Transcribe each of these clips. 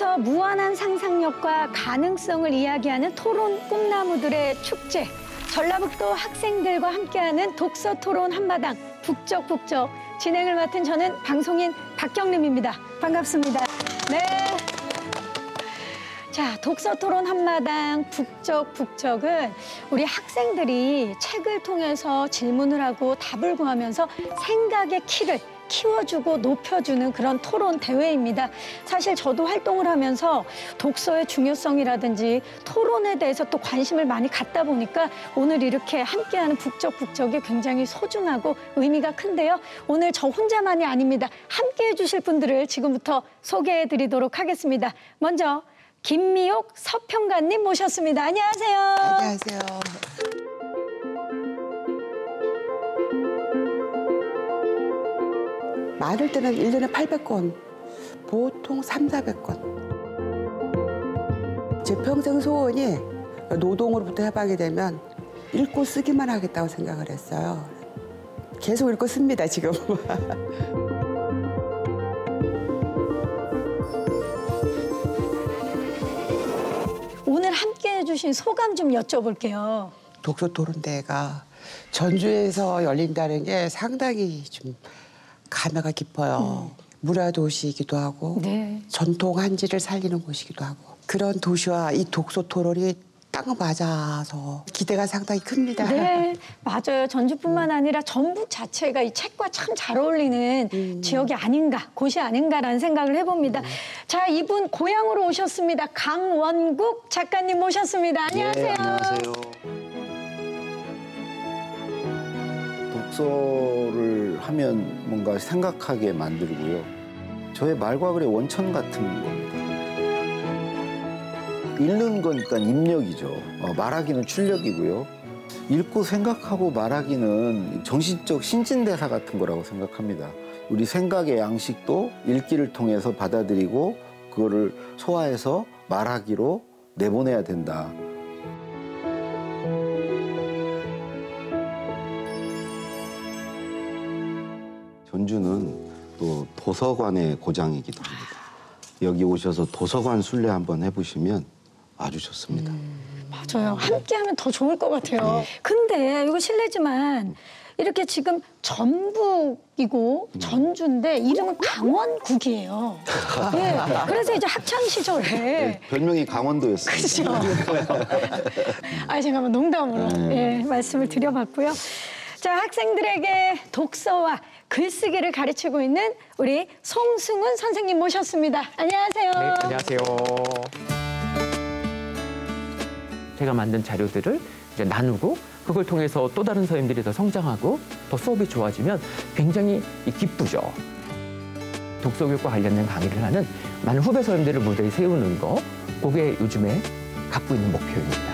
꿈에서 무한한 상상력과 가능성을 이야기하는 토론 꿈나무들의 축제. 전라북도 학생들과 함께하는 독서 토론 한마당 북적북적. 진행을 맡은 저는 방송인 박경림입니다. 반갑습니다. 네. 자, 독서 토론 한마당 북적북적은 우리 학생들이 책을 통해서 질문을 하고 답을 구하면서 생각의 키를 키워주고 높여주는 그런 토론 대회입니다. 사실 저도 활동을 하면서 독서의 중요성이라든지 토론에 대해서 또 관심을 많이 갖다 보니까 오늘 이렇게 함께하는 북적북적이 굉장히 소중하고 의미가 큰데요. 오늘 저 혼자만이 아닙니다. 함께해 주실 분들을 지금부터 소개해 드리도록 하겠습니다. 먼저 김미옥 서평가님 모셨습니다. 안녕하세요. 안녕하세요. 많을 때는 1년에 800권, 보통 300~400권. 제 평생 소원이 노동으로부터 해방이 되면 읽고 쓰기만 하겠다고 생각을 했어요. 계속 읽고 씁니다, 지금. 오늘 함께해 주신 소감 좀 여쭤볼게요. 독서 토론대회가 전주에서 열린다는 게 상당히 좀 감회가 깊어요. 문화도시이기도 하고 네. 전통 한지를 살리는 곳이기도 하고 그런 도시와 이 독서 토론이 딱 맞아서 기대가 상당히 큽니다. 네, 맞아요. 전주뿐만 아니라 전북 자체가 이 책과 참 잘 어울리는 지역이 아닌가, 곳이 아닌가라는 생각을 해봅니다. 자, 이분 고향으로 오셨습니다. 강원국 작가님 모셨습니다. 안녕하세요. 네, 안녕하세요. 독서를 하면 뭔가 생각하게 만들고요. 저의 말과 글의 원천 같은 겁니다. 읽는 건 일단 입력이죠. 말하기는 출력이고요. 읽고 생각하고 말하기는 정신적 신진대사 같은 거라고 생각합니다. 우리 생각의 양식도 읽기를 통해서 받아들이고 그거를 소화해서 말하기로 내보내야 된다. 전주는 또 도서관의 고장이기도 합니다. 여기 오셔서 도서관 순례 한번 해보시면 아주 좋습니다. 맞아요. 함께하면 더 좋을 것 같아요. 네. 근데 이거 실례지만 이렇게 지금 전북이고 전주인데 이름은 강원국이에요. 네. 그래서 이제 학창 시절에 네, 별명이 강원도였습니다. 그렇죠. 아, 제가 한번 농담으로 예, 말씀을 드려봤고요. 자, 학생들에게 독서와 글쓰기를 가르치고 있는 우리 송승훈 선생님 모셨습니다. 안녕하세요. 네, 안녕하세요. 제가 만든 자료들을 이제 나누고 그걸 통해서 또 다른 선생님들이 더 성장하고 더 수업이 좋아지면 굉장히 기쁘죠. 독서교육과 관련된 강의를 하는 많은 후배 선생님들을 무대에 세우는 거, 그게 요즘에 갖고 있는 목표입니다.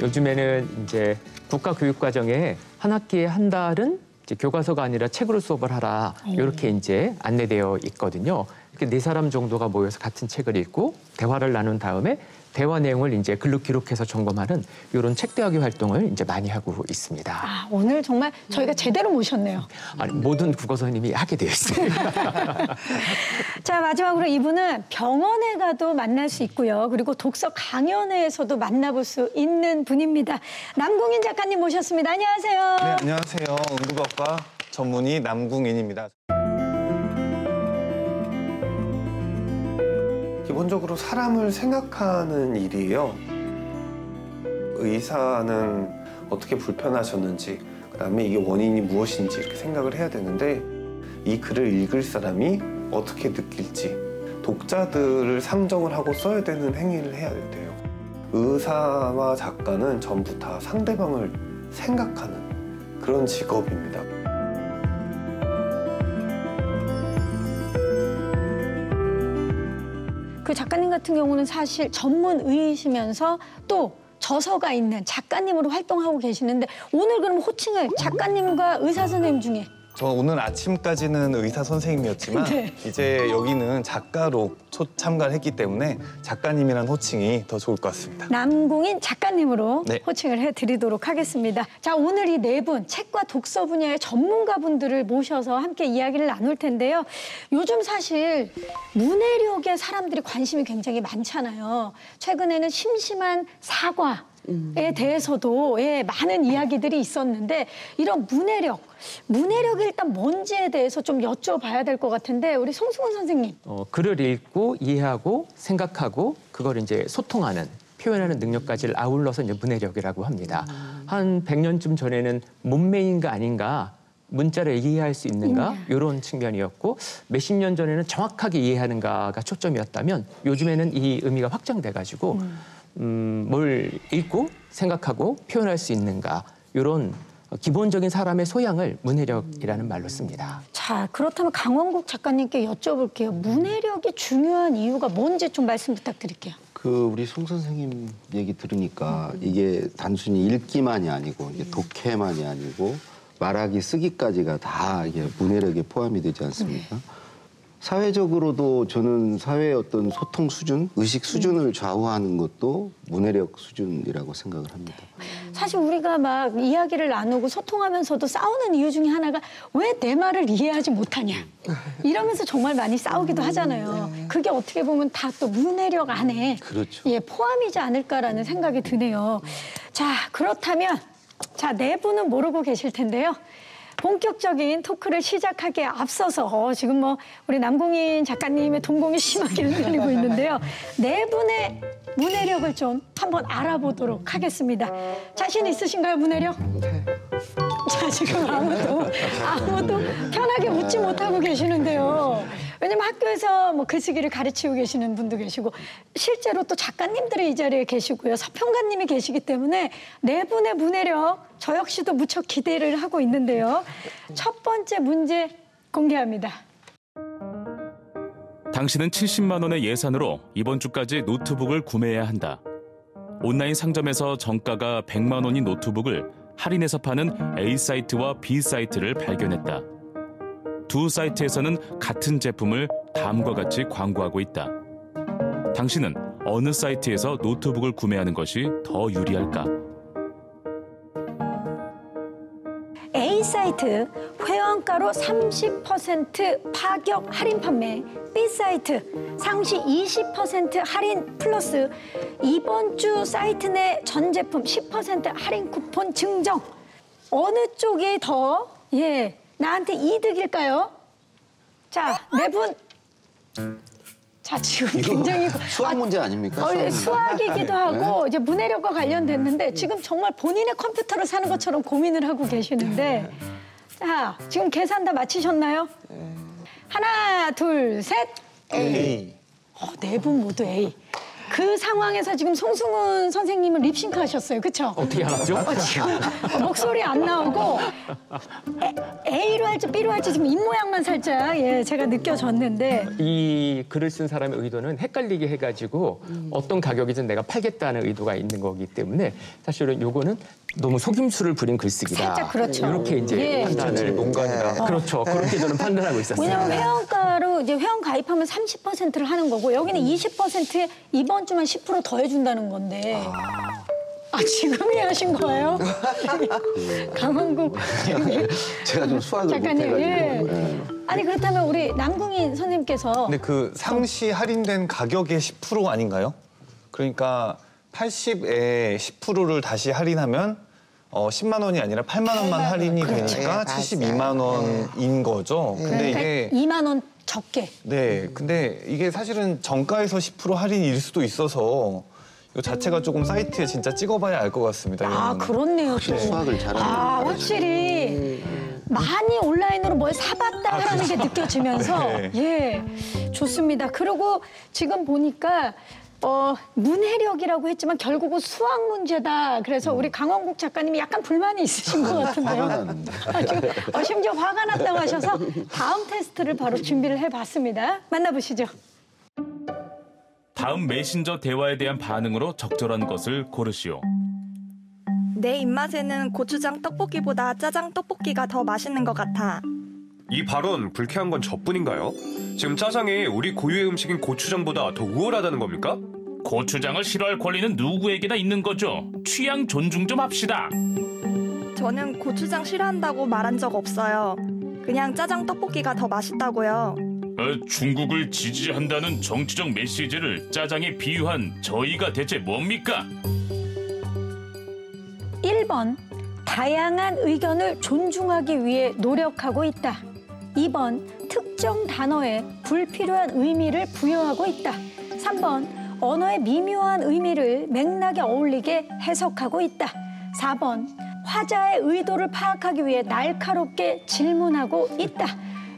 요즘에는 이제 국가교육과정에 한 학기에 한 달은 이제 교과서가 아니라 책으로 수업을 하라 이렇게 이제 안내되어 있거든요. 이렇게 4사람 정도가 모여서 같은 책을 읽고 대화를 나눈 다음에 대화 내용을 이제 글로 기록해서 점검하는 이런 책대하기 활동을 이제 많이 하고 있습니다. 아, 오늘 정말 저희가 제대로 모셨네요. 아니, 모든 국어 선생님이 하게 되어 있어요. 자, 마지막으로 이분은 병원에 가도 만날 수 있고요. 그리고 독서 강연회에서도 만나볼 수 있는 분입니다. 남궁인 작가님 모셨습니다. 안녕하세요. 네, 안녕하세요. 응급학과 전문의 남궁인입니다. 기본적으로 사람을 생각하는 일이에요. 의사는 어떻게 불편하셨는지, 그다음에 이게 원인이 무엇인지 이렇게 생각을 해야 되는데 이 글을 읽을 사람이 어떻게 느낄지 독자들을 상정을 하고 써야 되는 행위를 해야 돼요. 의사와 작가는 전부 다 상대방을 생각하는 그런 직업입니다. 그 작가님 같은 경우는 사실 전문의이시면서 또 저서가 있는 작가님으로 활동하고 계시는데 오늘 그럼 호칭을 작가님과 의사 선생님 중에 저 오늘 아침까지는 의사 선생님이었지만 네. 이제 여기는 작가로 참가를 했기 때문에 작가님이란 호칭이 더 좋을 것 같습니다. 남궁인 작가님으로 네. 호칭을 해드리도록 하겠습니다. 자, 오늘 이 네 분 책과 독서 분야의 전문가분들을 모셔서 함께 이야기를 나눌 텐데요. 요즘 사실 문해력에 사람들이 관심이 굉장히 많잖아요. 최근에는 심심한 사과에 대해서도 많은 이야기들이 있었는데 이런 문해력이 일단 뭔지에 대해서 좀 여쭤봐야 될 것 같은데 우리 송승훈 선생님. 글을 읽고 이해하고 생각하고 그걸 이제 소통하는 표현하는 능력까지를 아울러서 이제 문해력이라고 합니다. 한 100년쯤 전에는 몸매인가 아닌가, 문자를 이해할 수 있는가 이런 측면이었고 몇십 년 전에는 정확하게 이해하는가가 초점이었다면 요즘에는 이 의미가 확장돼가지고 뭘 읽고 생각하고 표현할 수 있는가 이런 기본적인 사람의 소양을 문해력이라는 말로 씁니다. 자, 그렇다면 강원국 작가님께 여쭤볼게요. 문해력이 중요한 이유가 뭔지 좀 말씀 부탁드릴게요. 우리 송 선생님 얘기 들으니까 이게 단순히 읽기만이 아니고 이게 독해만이 아니고 말하기 쓰기까지가 다 이게 문해력에 포함이 되지 않습니까? 사회적으로도 저는 사회의 어떤 소통 수준, 의식 수준을 좌우하는 것도 문해력 수준이라고 생각을 합니다. 사실 우리가 막 이야기를 나누고 소통하면서도 싸우는 이유 중에 하나가 왜 내 말을 이해하지 못하냐 이러면서 정말 많이 싸우기도 하잖아요. 그게 어떻게 보면 다 또 문해력 안에 그렇죠. 포함이지 않을까라는 생각이 드네요. 자, 그렇다면 네 분은 모르고 계실 텐데요. 본격적인 토크를 시작하기에 앞서서 지금 우리 남궁인 작가님의 동공이 심하게 흔들리고 있는데요. 네 분의 문해력을 좀 한번 알아보도록 하겠습니다. 자신 있으신가요, 문해력? 네. 자, 지금 아무도 편하게 웃지 못하고 계시는데요. 왜냐면 학교에서 글쓰기를 가르치고 계시는 분도 계시고 실제로 또 작가님들이 이 자리에 계시고요. 서평가님이 계시기 때문에 네 분의 문해력 저 역시도 무척 기대를 하고 있는데요. 첫 번째 문제 공개합니다. 당신은 70만 원의 예산으로 이번 주까지 노트북을 구매해야 한다. 온라인 상점에서 정가가 100만 원인 노트북을 할인해서 파는 A 사이트와 B 사이트를 발견했다. 두 사이트에서는 같은 제품을 다음과 같이 광고하고 있다. 당신은 어느 사이트에서 노트북을 구매하는 것이 더 유리할까? A 사이트 회원가로 30% 파격 할인 판매, B 사이트 상시 20% 할인 플러스 이번 주 사이트 내 전 제품 10% 할인 쿠폰 증정. 어느 쪽이 더 나한테 이득일까요? 자, 네 분. 자, 지금 굉장히 수학 문제 아닙니까? 수학 문제. 수학이기도 하고 이제 문해력과 관련됐는데 지금 정말 본인의 컴퓨터를 사는 것처럼 고민을 하고 계시는데 자, 지금 계산 다 마치셨나요? 하나, 둘, 셋. A. 네 분 모두 A. 그 상황에서 지금 송승훈 선생님은 립싱크 하셨어요. 그렇죠? 어떻게 알았죠? 지금 목소리 안 나오고 A로 할지 B로 할지 지금 입모양만 살짝 제가 느껴졌는데 이 글을 쓴 사람의 의도는 헷갈리게 해가지고 어떤 가격이든 내가 팔겠다는 의도가 있는 거기 때문에 사실은 요거는 너무 속임수를 부린 글쓰기다. 살짝 그렇죠. 이렇게 이제 판단을 농간이다. 그렇죠. 그렇게 저는 판단하고 있었어요. 왜냐하면 회원가로 이제 회원 가입하면 30%를 하는 거고 여기는 20%에 이번 주만 10% 더해준다는 건데. 지금 이해하신 거예요? 강원국 제가 좀 수학을 작가님, 못해가지고. 아니 그렇다면 우리 남궁인 선생님께서 근데 그 상시 할인된 가격의 10% 아닌가요? 그러니까 80에 10%를 다시 할인하면 10만 원이 아니라 8만 원만 할인이 되니까 72만 원인 거죠. 근데 이게 2만 원 적게. 네, 근데 이게 사실은 정가에서 10% 할인일 수도 있어서 이 자체가 조금 사이트에 진짜 찍어봐야 알 것 같습니다. 이거는. 그렇네요. 또. 수학을 잘하는 확실히 많이 온라인으로 뭘 사봤다 하는 게 느껴지면서 좋습니다. 그리고 지금 보니까 문해력이라고 했지만 결국은 수학 문제다. 그래서 우리 강원국 작가님이 약간 불만이 있으신 것 같은데요. 화가 나는데. 심지어 화가 났다고 하셔서 다음 테스트를 바로 준비를 해봤습니다. 만나보시죠. 다음 메신저 대화에 대한 반응으로 적절한 것을 고르시오. 내 입맛에는 고추장 떡볶이보다 짜장 떡볶이가 더 맛있는 것 같아. 이 발언 불쾌한 건 저뿐인가요? 지금 짜장이 우리 고유의 음식인 고추장보다 더 우월하다는 겁니까? 고추장을 싫어할 권리는 누구에게나 있는 거죠. 취향 존중 좀 합시다. 저는 고추장 싫어한다고 말한 적 없어요. 그냥 짜장 떡볶이가 더 맛있다고요. 중국을 지지한다는 정치적 메시지를 짜장에 비유한 저희가 대체 뭡니까? 1번, 다양한 의견을 존중하기 위해 노력하고 있다. 2번, 특정 단어에 불필요한 의미를 부여하고 있다. 3번, 언어의 미묘한 의미를 맥락에 어울리게 해석하고 있다. 4번, 화자의 의도를 파악하기 위해 날카롭게 질문하고 있다.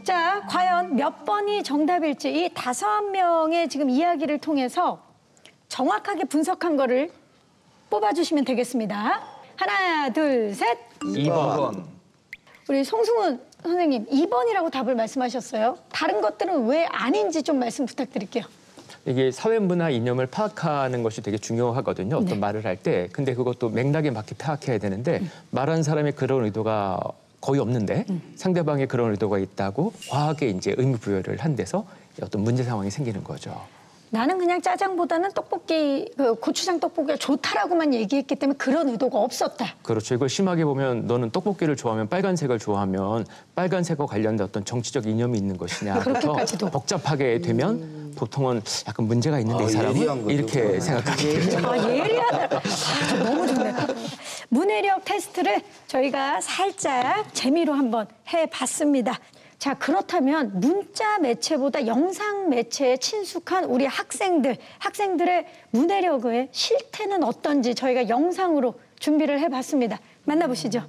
자, 과연 몇 번이 정답일지 이 5명의 지금 이야기를 통해서 정확하게 분석한 거를 뽑아주시면 되겠습니다. 하나, 둘, 셋. 2번. 우리 송승훈 선생님, 2번이라고 답을 말씀하셨어요. 다른 것들은 왜 아닌지 좀 말씀 부탁드릴게요. 이게 사회 문화 이념을 파악하는 것이 되게 중요하거든요. 어떤 말을 할 때. 근데 그것도 맥락에 맞게 파악해야 되는데 말하는 사람의 그런 의도가 거의 없는데 상대방의 그런 의도가 있다고 과하게 이제 의미 부여를 한 데서 어떤 문제 상황이 생기는 거죠. 나는 그냥 짜장보다는 떡볶이, 고추장 떡볶이가 좋다라고만 얘기했기 때문에 그런 의도가 없었다. 그렇죠. 이걸 심하게 보면 너는 떡볶이를 좋아하면 빨간색을 좋아하면 빨간색과 관련된 어떤 정치적 이념이 있는 것이냐. 그렇게까지도. 복잡하게 되면 보통은 약간 문제가 있는데 이 사람은 이렇게 생각하게 되죠. 예리하다. 너무 좋네. 문해력 테스트를 저희가 살짝 재미로 한번 해봤습니다. 자, 그렇다면 문자 매체보다 영상 매체에 친숙한 우리 학생들의 문해력의 실태는 어떤지 저희가 영상으로 준비를 해봤습니다. 만나보시죠.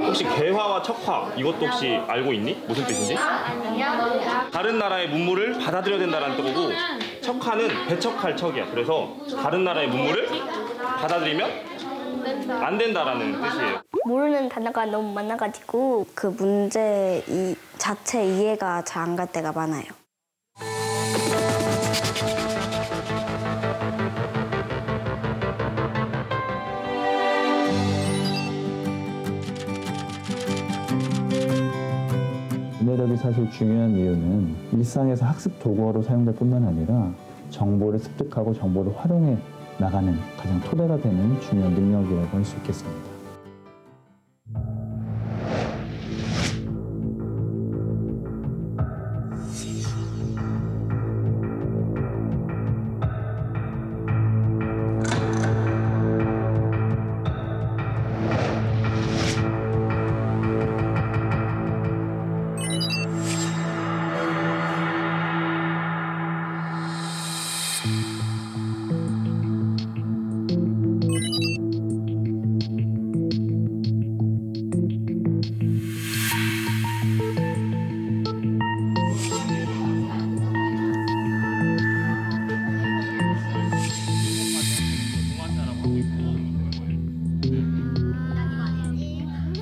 혹시 개화와 척화 이것도 혹시 알고 있니? 무슨 뜻인지? 아니요. 다른 나라의 문물을 받아들여야 된다는 뜻이고 척화는 배척할 척이야. 그래서 다른 나라의 문물을 받아들이면 안 된다라는 뜻이에요. 모르는 단어가 너무 많아가지고 그 문제 자체 이해가 잘 안 갈 때가 많아요. 문해력이 사실 중요한 이유는 일상에서 학습 도구로 사용될 뿐만 아니라 정보를 습득하고 정보를 활용해 나가는 가장 토대가 되는 중요한 능력이라고 할 수 있겠습니다.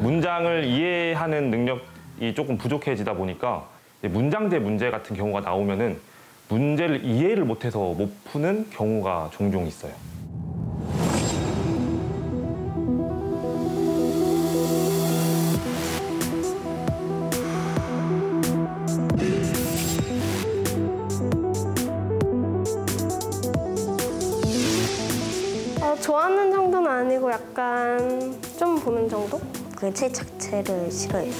문장을 이해하는 능력이 조금 부족해지다 보니까 문장제 문제 같은 경우가 나오면은 문제를 이해를 못해서 못 푸는 경우가 종종 있어요. 좋아하는 정도는 아니고 약간 좀 보는 정도? 그 책 자체를 싫어해요.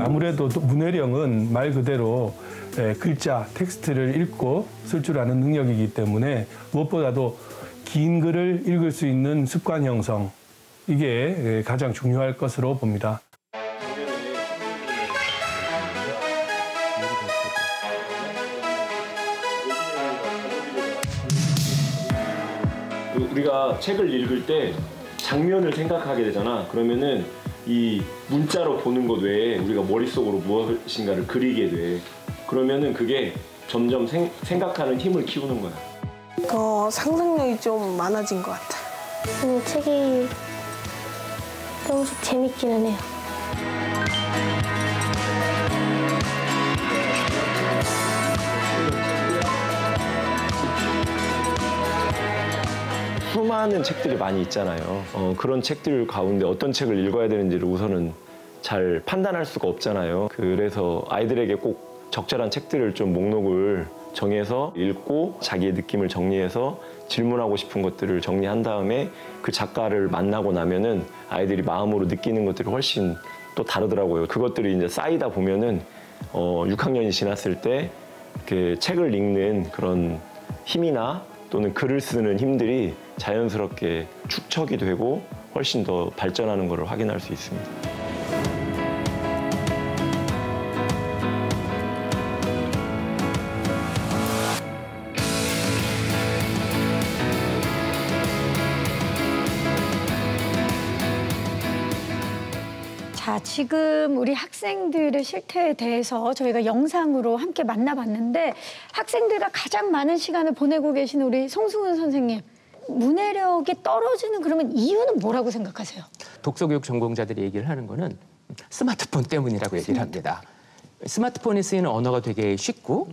아무래도 문해력은 말 그대로 글자, 텍스트를 읽고 쓸 줄 아는 능력이기 때문에 무엇보다도 긴 글을 읽을 수 있는 습관 형성, 이게 가장 중요할 것으로 봅니다. 우리가 책을 읽을 때 장면을 생각하게 되잖아. 그러면은 이 문자로 보는 것 외에 우리가 머릿속으로 무엇인가를 그리게 돼. 그러면은 그게 점점 생각하는 힘을 키우는 거야. 상상력이 좀 많아진 것 같아요. 책이 조금씩 재밌기는 해요. 수많은 책들이 많이 있잖아요. 그런 책들 가운데 어떤 책을 읽어야 되는지를 우선은 잘 판단할 수가 없잖아요. 그래서 아이들에게 꼭 적절한 책들을 좀 목록을 정해서 읽고 자기의 느낌을 정리해서 질문하고 싶은 것들을 정리한 다음에 그 작가를 만나고 나면은 아이들이 마음으로 느끼는 것들이 훨씬 또 다르더라고요. 그것들이 이제 쌓이다 보면은 6학년이 지났을 때 그 책을 읽는 그런 힘이나 또는 글을 쓰는 힘들이 자연스럽게 축적이 되고 훨씬 더 발전하는 것을 확인할 수 있습니다. 자, 지금 우리 학생들의 실태에 대해서 저희가 영상으로 함께 만나봤는데 학생들과 가장 많은 시간을 보내고 계시는 우리 송승훈 선생님, 문해력이 떨어지는 그러면 이유는 뭐라고 생각하세요? 독서교육 전공자들이 얘기를 하는 거는 스마트폰 때문이라고 얘기를 합니다. 스마트폰에 쓰이는 언어가 되게 쉽고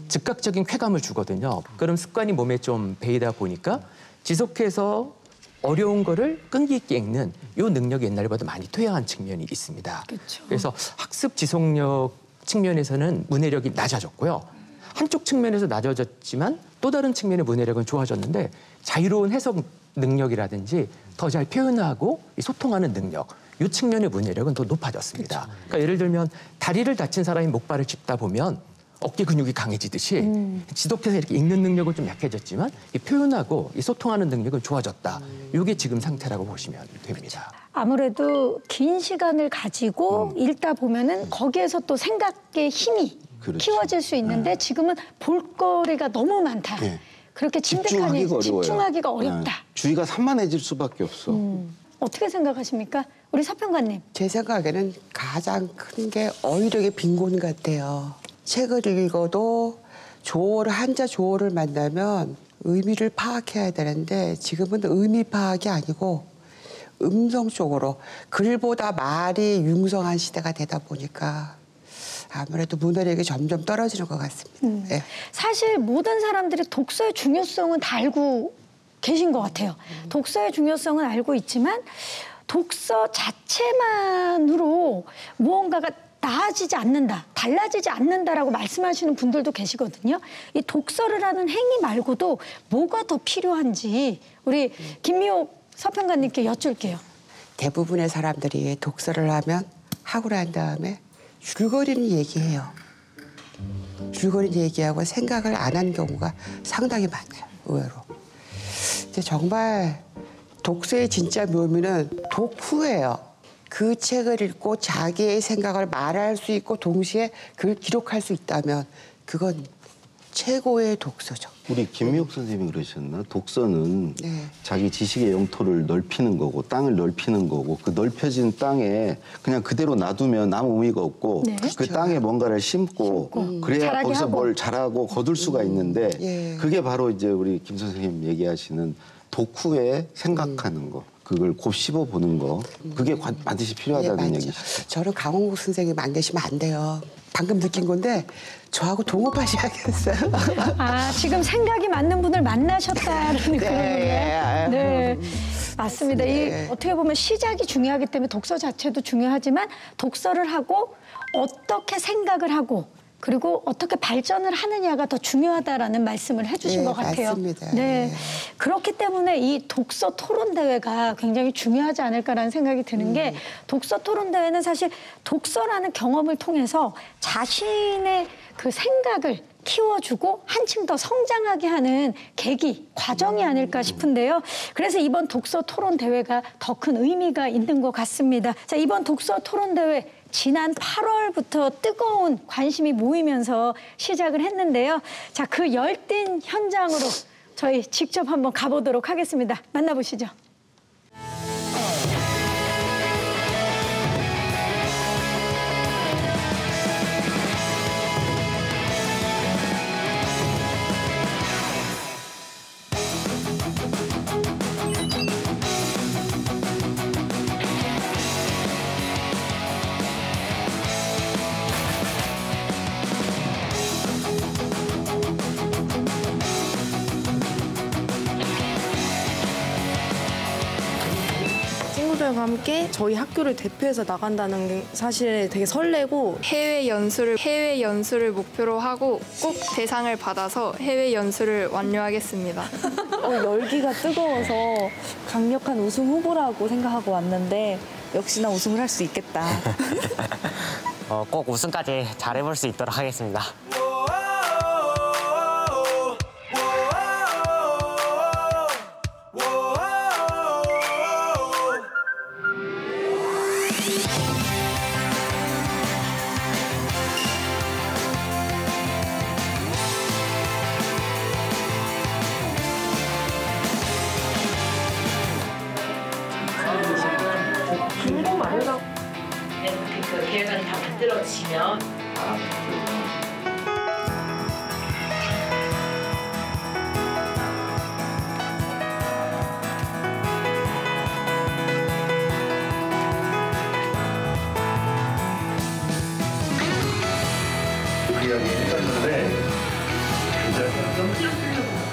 즉각적인 쾌감을 주거든요. 그럼 습관이 몸에 좀 배이다 보니까 지속해서 어려운 거를 끈기 있게 읽는 이 능력이 옛날보다 많이 퇴화한 측면이 있습니다. 그렇죠. 그래서 학습 지속력 측면에서는 문해력이 낮아졌고요. 한쪽 측면에서 낮아졌지만 또 다른 측면의 문해력은 좋아졌는데 자유로운 해석 능력이라든지 더 잘 표현하고 소통하는 능력, 이 측면의 문해력은 더 높아졌습니다. 그렇죠. 그러니까 예를 들면 다리를 다친 사람이 목발을 짚다 보면 어깨 근육이 강해지듯이 지속해서 이렇게 읽는 능력은 좀 약해졌지만 이 표현하고 이 소통하는 능력은 좋아졌다. 이게 지금 상태라고 보시면 됩니다. 아무래도 긴 시간을 가지고 읽다 보면은 거기에서 또 생각의 힘이 그렇죠. 키워질 수 있는데 지금은 볼거리가 너무 많다. 네. 그렇게 침득하니 집중하기가 어렵다. 주의가 산만해질 수밖에 없어. 어떻게 생각하십니까? 우리 서평가님. 제 생각에는 가장 큰 게 어휘력의 빈곤 같아요. 책을 읽어도 한자 조어를 만나면 의미를 파악해야 되는데 지금은 의미 파악이 아니고 음성 쪽으로 글보다 말이 융성한 시대가 되다 보니까 아무래도 문해력이 점점 떨어지는 것 같습니다. 네. 사실 모든 사람들이 독서의 중요성은 다 알고 계신 것 같아요. 독서의 중요성은 알고 있지만 독서 자체만으로 무언가가 나아지지 않는다, 달라지지 않는다라고 말씀하시는 분들도 계시거든요. 이 독서를 하는 행위 말고도 뭐가 더 필요한지 우리 김미옥 서평가님께 여쭐게요. 대부분의 사람들이 독서를 하고 난 다음에 줄거리는 얘기해요. 줄거리는 얘기하고 생각을 안 한 경우가 상당히 많아요, 의외로. 근데 정말 독서의 진짜 묘미는 독후예요. 그 책을 읽고 자기의 생각을 말할 수 있고 동시에 그걸 기록할 수 있다면 그건 최고의 독서죠. 우리 김미옥 선생님이 그러셨나? 독서는 자기 지식의 영토를 넓히는 거고 땅을 넓히는 거고 그 넓혀진 땅에 그냥 그대로 놔두면 아무 의미가 없고 그 땅에 뭔가를 심고 그래야 거기서 뭘 자라고 거둘 수가 있는데 그게 바로 이제 우리 김 선생님 얘기하시는 독후에 생각하는 거. 그걸 곱 씹어보는 거. 그게 반드시 필요하다는 얘기죠. 저는 강원국 선생님 안 계시면 안 돼요. 방금 느낀 건데 저하고 동업하셔야겠어요. 아, 지금 생각이 맞는 분을 만나셨다는 그런 건가요? 네. 맞습니다. 이 어떻게 보면 시작이 중요하기 때문에 독서 자체도 중요하지만 독서를 하고 어떻게 생각을 하고 그리고 어떻게 발전을 하느냐가 더 중요하다라는 말씀을 해주신 것 같아요. 맞습니다. 네. 그렇기 때문에 이 독서 토론 대회가 굉장히 중요하지 않을까라는 생각이 드는 게 독서 토론 대회는 사실 독서라는 경험을 통해서 자신의 그 생각을 키워주고 한층 더 성장하게 하는 계기, 과정이 아닐까 싶은데요. 그래서 이번 독서 토론 대회가 더 큰 의미가 있는 것 같습니다. 자, 이번 독서 토론 대회 지난 8월부터 뜨거운 관심이 모이면서 시작을 했는데요. 자, 그 열띤 현장으로 저희 직접 한번 가보도록 하겠습니다. 만나보시죠. 팬들하고 함께 저희 학교를 대표해서 나간다는 게 사실 되게 설레고 해외 연수를 목표로 하고 꼭 대상을 받아서 해외 연수를 완료하겠습니다. 열기가 뜨거워서 강력한 우승 후보라고 생각하고 왔는데 역시나 우승을 할 수 있겠다. 꼭 우승까지 잘해볼 수 있도록 하겠습니다. 그 계획안이 다 만들어지면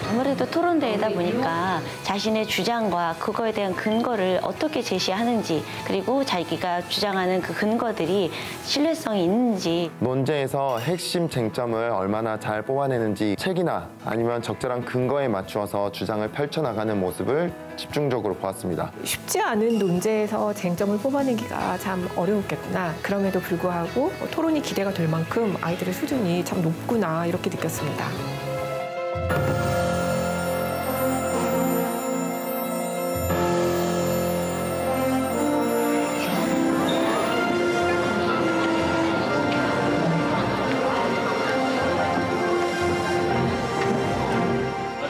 아무래도 토론대회다 보니까 자신의 주장과 그거에 대한 근거를 어떻게 제시하는지, 그리고 자기가 주장하는 그 근거들이 신뢰성이 있는지, 논제에서 핵심 쟁점을 얼마나 잘 뽑아내는지 책이나 아니면 적절한 근거에 맞추어서 주장을 펼쳐나가는 모습을 집중적으로 보았습니다. 쉽지 않은 논제에서 쟁점을 뽑아내기가 참 어려웠겠구나. 그럼에도 불구하고 토론이 기대가 될 만큼 아이들의 수준이 참 높구나 이렇게 느꼈습니다.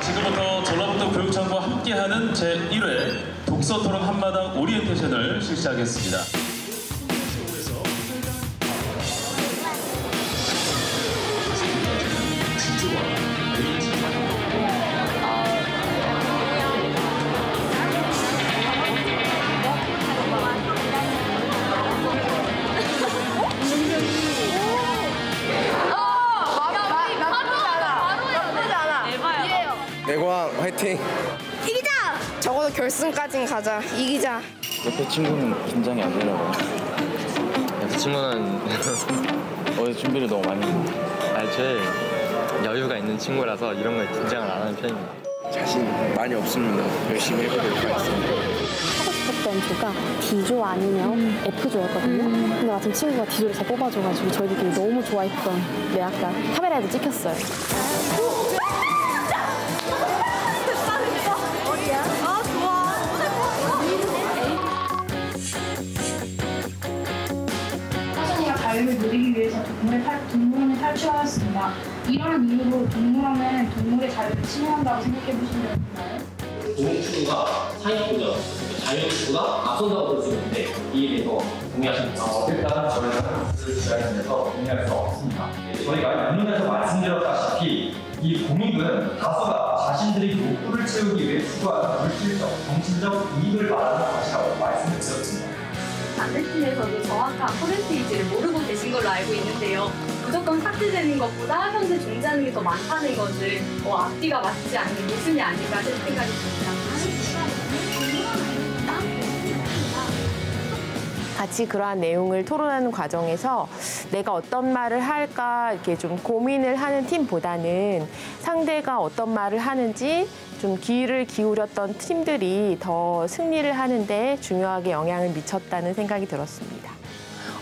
지금부터 전라북도 교육청과 함께하는 제1회 독서토론 한마당 오리엔테이션을 실시하겠습니다. 내광 화이팅! 이기자! 적어도 결승까진 가자. 이기자. 옆에 친구는 긴장이 안 되나 봐요. 옆에 친구는 어제 준비를 너무 많이 했는데 제일 여유가 있는 친구라서 이런 거에 긴장을 안 하는 편입니다. 자신 많이 없습니다. 열심히 해보도록 하겠습니다. 하고 싶었던 조가 D조 아니면 F조였거든요. 근데 마침 친구가 D조를 잘 뽑아줘가지고 저희들끼리 너무 좋아했던 내학과 카메라에도 찍혔어요. 자유를 누리기 위해서 동물원을 탈출하였습니다. 이러한 이유로 동물원은 동물의 자유를 침해한다고 생각해 보신 적 있나요? 동물추구가 상위권이죠. 자유추구가 앞선다고 볼 수 있는데 이에 대해서 동의하십니까? 일단 저희는 그 지자체에서 동의할 수 없습니다. 저희가 양문에서 말씀드렸다시피 이 공익은 다수가 자신들이 욕구를 채우기 위해 추구하는 물질적, 정신적 이익을 말하는 것이라고 말씀을 드렸습니다. 반대팀에서도 정확한 퍼센테이지를 모르고 계신 걸로 알고 있는데요. 무조건 삭제되는 것보다 현재 존재하는 게 더 많다는 것을 앞뒤가 맞지 않는 모순이 아닌가 생각이 듭니다. 같이 그러한 내용을 토론하는 과정에서 내가 어떤 말을 할까 이렇게 좀 고민을 하는 팀보다는 상대가 어떤 말을 하는지 좀 귀를 기울였던 팀들이 더 승리를 하는데 중요하게 영향을 미쳤다는 생각이 들었습니다.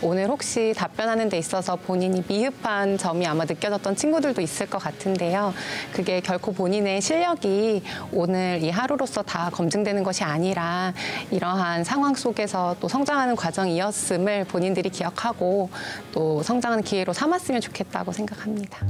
오늘 혹시 답변하는 데 있어서 본인이 미흡한 점이 아마 느껴졌던 친구들도 있을 것 같은데요. 그게 결코 본인의 실력이 오늘 이 하루로서 다 검증되는 것이 아니라 이러한 상황 속에서 또 성장하는 과정이었음을 본인들이 기억하고 또 성장하는 기회로 삼았으면 좋겠다고 생각합니다.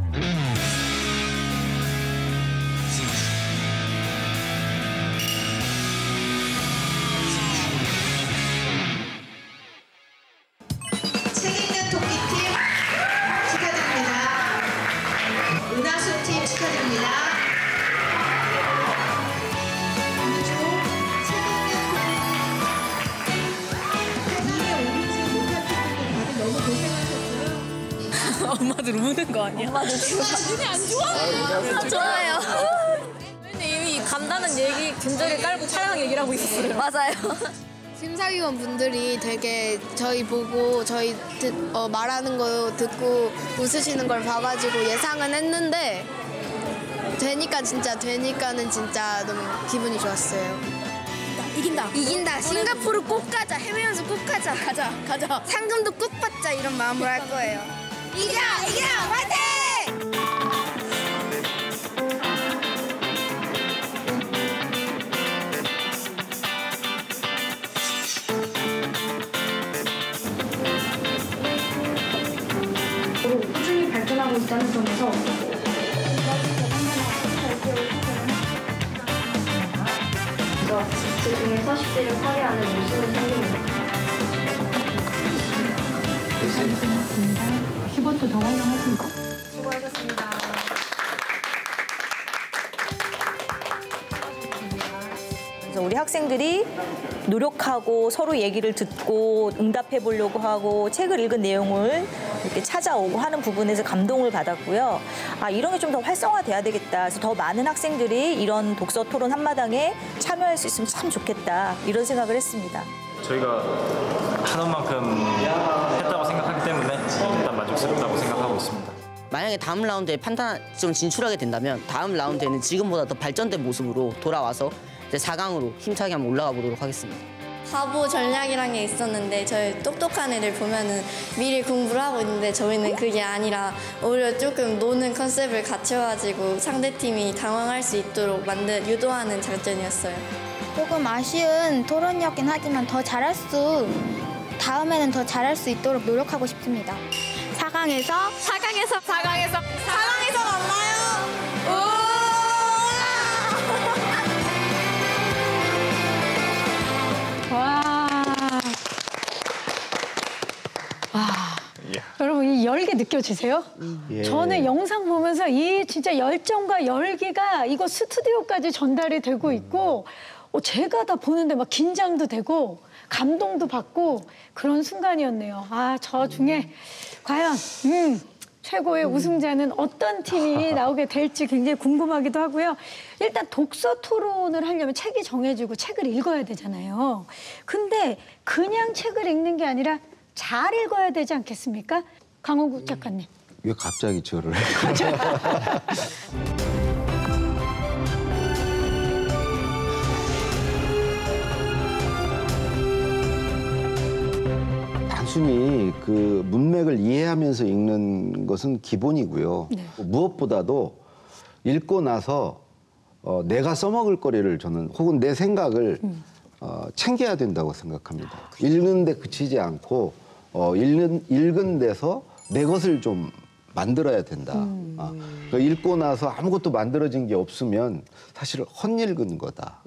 은하수팀 축하드립니다. 엄마들 우는 거 아니야? 엄마들 지금 눈이 안 좋아? 좋아요. 이미 간다는 얘기 근절에 깔고 촬영 얘기를 하고 있었어요. 맞아요. 심사위원 분들이 되게 저희 보고 저희 말하는 거 듣고 웃으시는 걸 봐가지고 예상은 했는데 되니까는 진짜 너무 기분이 좋았어요. 이긴다. 싱가포르 꼭 가자. 해외 연수 꼭 가자. 가자. 상금도 꼭 받자 이런 마음으로 할 거예요. 이겨! 화이팅! 꾸준히 발전하고 있다는 점에서 제 중에서 10대를 파괴하는 모습을 생깁니다. 10번 더 활용하십니다. 수고하셨습니다. 그래서 우리 학생들이 노력하고 서로 얘기를 듣고 응답해 보려고 하고 책을 읽은 내용을 이렇게 찾아오고 하는 부분에서 감동을 받았고요. 이런 게 좀 더 활성화돼야 되겠다. 그래서 더 많은 학생들이 이런 독서 토론 한마당에 참여할 수 있으면 참 좋겠다. 이런 생각을 했습니다. 저희가 하는 만큼 했다고 생각하기 때문에 일단 만족스럽다고 생각하고 있습니다. 만약에 다음 라운드에 판타지점 진출하게 된다면 다음 라운드에는 지금보다 더 발전된 모습으로 돌아와서 이제 4강으로 힘차게 한번 올라가 보도록 하겠습니다. 바보 전략이란 게 있었는데 저희 똑똑한 애들 보면은 미리 공부를 하고 있는데 저희는 그게 아니라 오히려 조금 노는 컨셉을 갖춰가지고 상대팀이 당황할 수 있도록 유도하는 작전이었어요. 조금 아쉬운 토론이었긴 하지만 다음에는 더 잘할 수 있도록 노력하고 싶습니다. 4강에서 만나요. 여러분 이 열기 느껴지세요? 예. 저는 영상 보면서 이 진짜 열정과 열기가 이거 스튜디오까지 전달이 되고 있고 제가 다 보는데 막 긴장도 되고 감동도 받고 그런 순간이었네요. 저 중에 과연 최고의 우승자는 어떤 팀이 나오게 될지 굉장히 궁금하기도 하고요. 일단 독서 토론을 하려면 책이 정해지고 책을 읽어야 되잖아요. 근데 그냥 책을 읽는 게 아니라 잘 읽어야 되지 않겠습니까? 강호국 작가님. 왜 갑자기 저를 해요? 단순히 그 문맥을 이해하면서 읽는 것은 기본이고요. 네. 무엇보다도 읽고 나서 내가 써먹을 거리를 저는 혹은 내 생각을 챙겨야 된다고 생각합니다. 읽는 데 그치지 않고 읽은 데서 내 것을 좀 만들어야 된다. 그러니까 읽고 나서 아무것도 만들어진 게 없으면 사실 헛읽은 거다.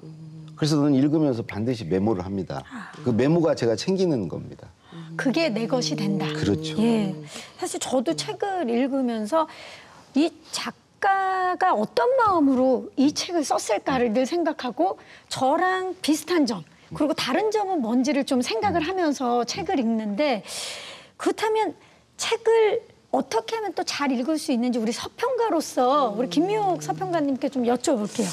그래서 저는 읽으면서 반드시 메모를 합니다. 그 메모가 제가 챙기는 겁니다. 그게 내 것이 된다. 그렇죠. 예. 사실 저도 책을 읽으면서 이 작가가 어떤 마음으로 이 책을 썼을까를 늘 생각하고 저랑 비슷한 점 그리고 다른 점은 뭔지를 좀 생각을 하면서 책을 읽는데 그렇다면 책을 어떻게 하면 또 잘 읽을 수 있는지 우리 서평가로서 우리 김미옥 서평가님께 좀 여쭤볼게요.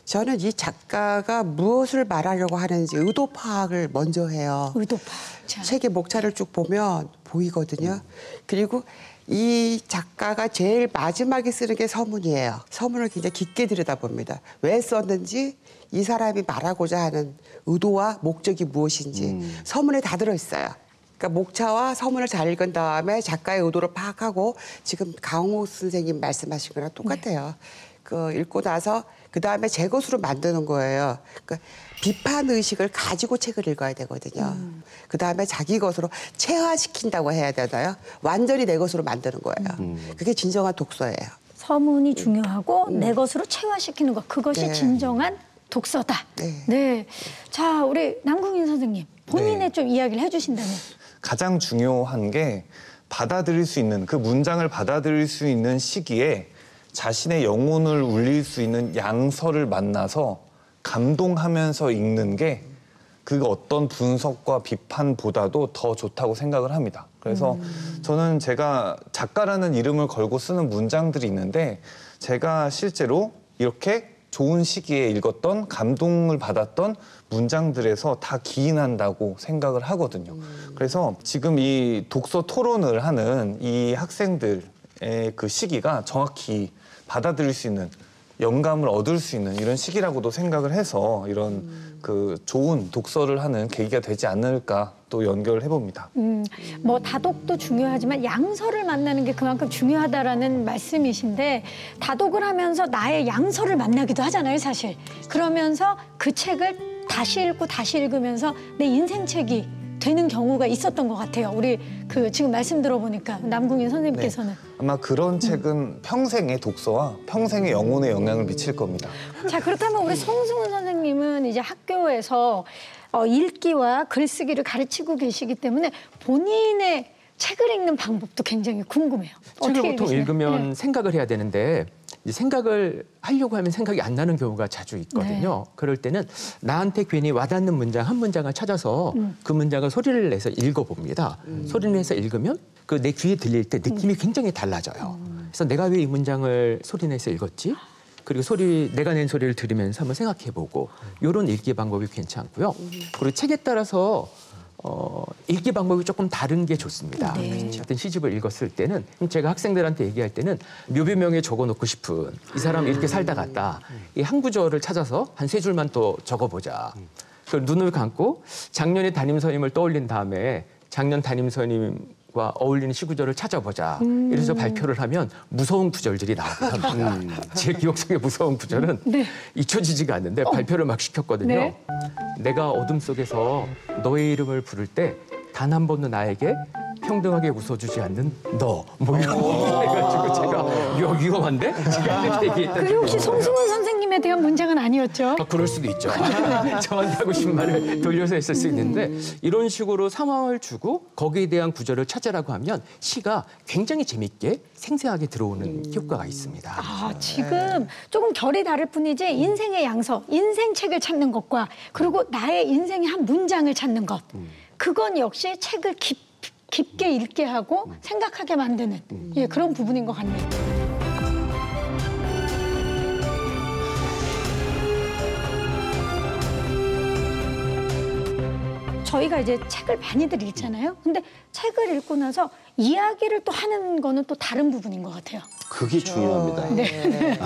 저는 이 작가가 무엇을 말하려고 하는지 의도 파악을 먼저 해요. 의도 파악. 책의 목차를 쭉 보면 보이거든요. 그리고 이 작가가 제일 마지막에 쓰는 게 서문이에요. 서문을 굉장히 깊게 들여다봅니다. 왜 썼는지 이 사람이 말하고자 하는 의도와 목적이 무엇인지 서문에 다 들어있어요. 그러니까 목차와 서문을 잘 읽은 다음에 작가의 의도를 파악하고 지금 강호 선생님 말씀하신 거랑 똑같아요. 그 읽고 나서 그 다음에 제 것으로 만드는 거예요. 그러니까 비판 의식을 가지고 책을 읽어야 되거든요. 그 다음에 자기 것으로 체화시킨다고 해야 되나요? 완전히 내 것으로 만드는 거예요. 그게 진정한 독서예요. 서문이 중요하고 내 것으로 체화시키는 것 그것이 네. 진정한 독서다. 네. 자, 우리 남궁인 선생님 본인의 좀 이야기를 해주신다면. 가장 중요한 게 받아들일 수 있는 그 문장을 받아들일 수 있는 시기에 자신의 영혼을 울릴 수 있는 양서를 만나서 감동하면서 읽는 게 그 어떤 분석과 비판보다도 더 좋다고 생각을 합니다. 그래서 저는 제가 작가라는 이름을 걸고 쓰는 문장들이 있는데 제가 실제로 이렇게 좋은 시기에 읽었던 감동을 받았던 문장들에서 다 기인한다고 생각을 하거든요. 그래서 지금 이 독서 토론을 하는 이 학생들의 그 시기가 정확히 받아들일 수 있는 영감을 얻을 수 있는 이런 시기라고도 생각을 해서 이런 그 좋은 독서를 하는 계기가 되지 않을까 또 연결을 해봅니다. 뭐 다독도 중요하지만 양서를 만나는 게 그만큼 중요하다라는 말씀이신데 다독을 하면서 나의 양서를 만나기도 하잖아요, 사실. 그러면서 그 책을 다시 읽고 다시 읽으면서 내 인생 책이 되는 경우가 있었던 것 같아요. 우리 그 지금 말씀 들어보니까 남궁인 선생님께서는. 네. 아마 그런 책은 평생의 독서와 평생의 영혼에 영향을 미칠 겁니다. 자, 그렇다면 우리 송승훈 선생님은 이제 학교에서 읽기와 글쓰기를 가르치고 계시기 때문에 본인의 책을 읽는 방법도 굉장히 궁금해요. 책을 보통 읽으시나요? 읽으면 네. 생각을 해야 되는데 이제 생각을 하려고 하면 생각이 안 나는 경우가 자주 있거든요. 네. 그럴 때는 나한테 괜히 와닿는 문장 한 문장을 찾아서 그 문장을 소리를 내서 읽어봅니다. 소리를 내서 읽으면 그 내 귀에 들릴 때 느낌이 굉장히 달라져요. 그래서 내가 왜 이 문장을 소리내서 읽었지? 그리고 내가 낸 소리를 들으면서 한번 생각해보고 이런 읽기 방법이 괜찮고요. 그리고 책에 따라서 읽기 방법이 조금 다른 게 좋습니다. 네. 어떤 시집을 읽었을 때는 제가 학생들한테 얘기할 때는 묘비명에 적어놓고 싶은 이 사람 이렇게 살다 갔다. 이 한 구절을 찾아서 한 3줄만 또 적어보자. 그걸 눈을 감고 작년의 담임선임을 떠올린 다음에 작년 담임선임과 어울리는 시구절을 찾아보자. 이래서 발표를 하면 무서운 구절들이 나오고 합니다. 제 기억 속의 무서운 구절은 잊혀지지가 않는데 발표를 막 시켰거든요. 네. 내가 어둠 속에서 너의 이름을 부를 때 단 한 번도 나에게 평등하게 웃어주지 않는 너. 뭐 이런 거 해가지고 제가 위험한데? 제가 이렇게 얘기했던 그게 혹시 송승훈 선생님에 대한 문장은 아니었죠? 그럴 수도 있죠. 저한테 하고 싶은 말을 돌려서 했을 수 있는데 이런 식으로 상황을 주고 거기에 대한 구절을 찾으라고 하면 시가 굉장히 재밌게 생생하게 들어오는 효과가 있습니다. 아, 지금 조금 결이 다를 뿐이지 인생의 양서, 인생 책을 찾는 것과 그리고 나의 인생의 한 문장을 찾는 것. 그건 역시 책을 깊게 읽게 하고 생각하게 만드는 예, 그런 부분인 것 같네요. 저희가 이제 책을 많이들 읽잖아요. 근데 책을 읽고 나서 이야기를 또 하는 거는 또 다른 부분인 것 같아요. 그게 중요합니다. 네.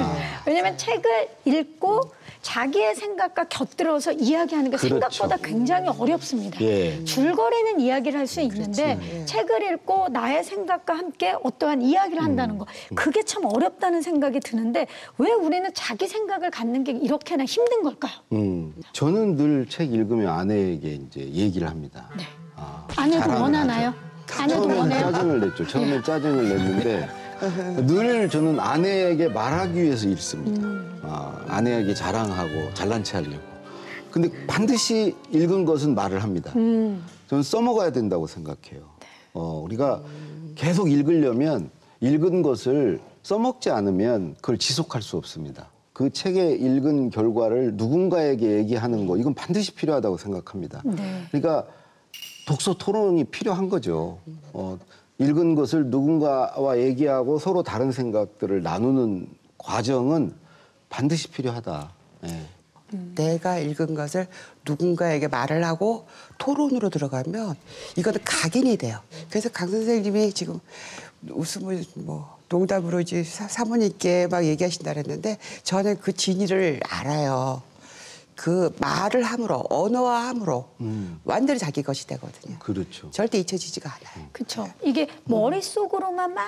왜냐하면 책을 읽고 자기의 생각과 곁들여서 이야기하는 게 그렇죠. 생각보다 굉장히 어렵습니다. 예. 줄거리는 이야기를 할 수 있는데 책을 읽고 나의 생각과 함께 어떠한 이야기를 한다는 거 그게 참 어렵다는 생각이 드는데 왜 우리는 자기 생각을 갖는 게 이렇게나 힘든 걸까요? 저는 늘 책 읽으면 아내에게 이제 얘기를 합니다. 네. 아내도 자랑을 원하나요? 아내도 처음엔 원해요? 짜증을 냈죠. 처음엔 짜증을 냈는데 늘 저는 아내에게 말하기 위해서 읽습니다. 아내에게 자랑하고 잘난 체 하려고. 근데 반드시 읽은 것은 말을 합니다. 저는 써먹어야 된다고 생각해요. 우리가 계속 읽으려면 읽은 것을 써먹지 않으면 그걸 지속할 수 없습니다. 그 책에 읽은 결과를 누군가에게 얘기하는 거 이건 반드시 필요하다고 생각합니다. 네. 그러니까 독서 토론이 필요한 거죠. 읽은 것을 누군가와 얘기하고 서로 다른 생각들을 나누는 과정은 반드시 필요하다. 네. 내가 읽은 것을 누군가에게 말을 하고 토론으로 들어가면 이거는 각인이 돼요. 그래서 강 선생님이 지금 웃음을 농담으로 이제 사모님께 막 얘기하신다 그랬는데 저는 그 진위를 알아요. 그 말을 함으로 언어와 함으로 완전히 자기 것이 되거든요. 그렇죠. 절대 잊혀지지가 않아요. 그렇죠. 이게 머릿속으로만 막